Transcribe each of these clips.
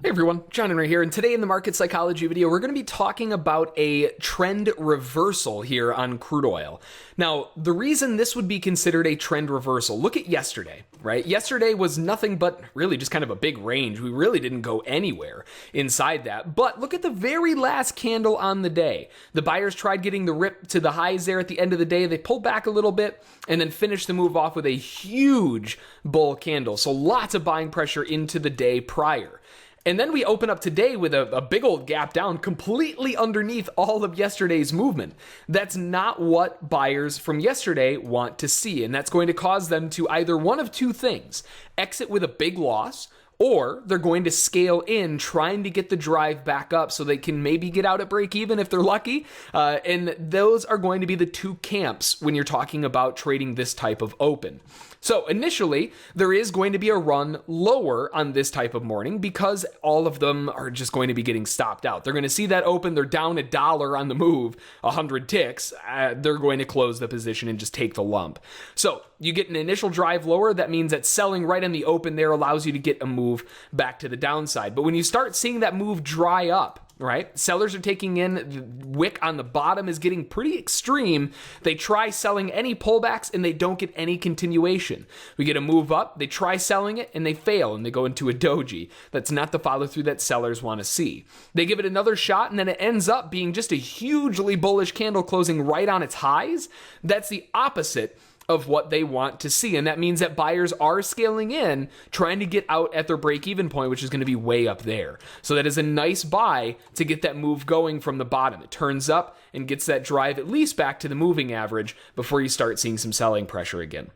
Hey everyone, John Henry here, and today in the market psychology video, we're going to be talking about a trend reversal here on crude oil. Now, the reason this would be considered a trend reversal, look at yesterday, right? Yesterday was nothing but really just kind of a big range. We really didn't go anywhere inside that, but look at the very last candle on the day. The buyers tried getting the rip to the highs there at the end of the day. They pulled back a little bit and then finished the move off with a huge bull candle. So lots of buying pressure into the day prior. And then we open up today with a big old gap down completely underneath all of yesterday's movement. That's not what buyers from yesterday want to see. And that's going to cause them to either one of two things: exit with a big loss, or they're going to scale in trying to get the drive back up so they can maybe get out at break even if they're lucky. And those are going to be the two camps when you're talking about trading this type of open. So initially, there is going to be a run lower on this type of morning because all of them are just going to be getting stopped out. They're going to see that open, they're down $1 on the move, 100 ticks. They're going to close the position and just take the lump. So you get an initial drive lower. That means that selling right in the open there allows you to get a move back to the downside. But when you start seeing that move dry up, right? Sellers are taking in, the wick on the bottom is getting pretty extreme. They try selling any pullbacks and they don't get any continuation. We get a move up, they try selling it and they fail and they go into a doji. That's not the follow through that sellers want to see. They give it another shot and then it ends up being just a hugely bullish candle closing right on its highs. That's the opposite of what they want to see. And that means that buyers are scaling in, trying to get out at their break-even point, which is going to be way up there. So that is a nice buy to get that move going from the bottom. It turns up and gets that drive at least back to the moving average before you start seeing some selling pressure again.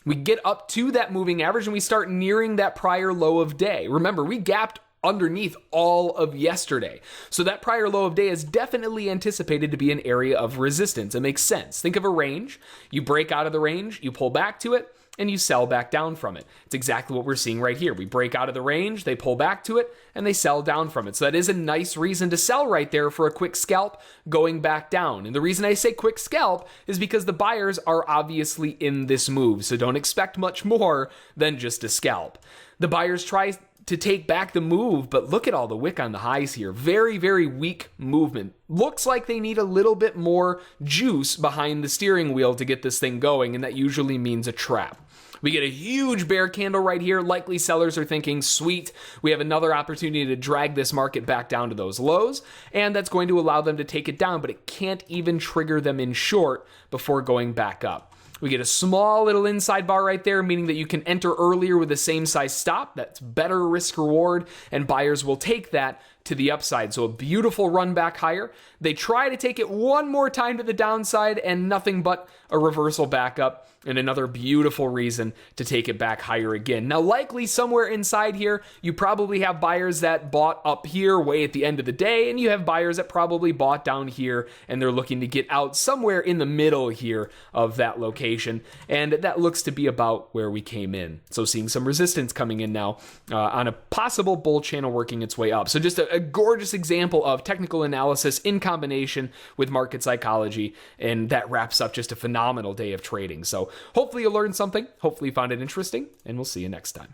We get up to that moving average and we start nearing that prior low of day. Remember, we gapped underneath all of yesterday. So that prior low of day is definitely anticipated to be an area of resistance. It makes sense. Think of a range. You break out of the range, you pull back to it, and you sell back down from it. It's exactly what we're seeing right here. We break out of the range, they pull back to it, and they sell down from it. So that is a nice reason to sell right there for a quick scalp going back down. And the reason I say quick scalp is because the buyers are obviously in this move. So don't expect much more than just a scalp. The buyers try to take back the move, but look at all the wick on the highs here. Very, very weak movement. Looks like they need a little bit more juice behind the steering wheel to get this thing going, and that usually means a trap. We get a huge bear candle right here. Likely sellers are thinking, sweet, we have another opportunity to drag this market back down to those lows, and that's going to allow them to take it down, but it can't even trigger them in short before going back up. We get a small little inside bar right there, meaning that you can enter earlier with the same size stop. That's better risk reward, and buyers will take that to the upside. So a beautiful run back higher. They try to take it one more time to the downside and nothing but a reversal back up, and another beautiful reason to take it back higher again. Now, likely somewhere inside here, you probably have buyers that bought up here way at the end of the day, and you have buyers that probably bought down here and they're looking to get out somewhere in the middle here of that location. And that looks to be about where we came in. So seeing some resistance coming in now on a possible bull channel working its way up. So just a gorgeous example of technical analysis in combination with market psychology. And that wraps up just a phenomenal day of trading. So hopefully you learned something. Hopefully you found it interesting, and we'll see you next time.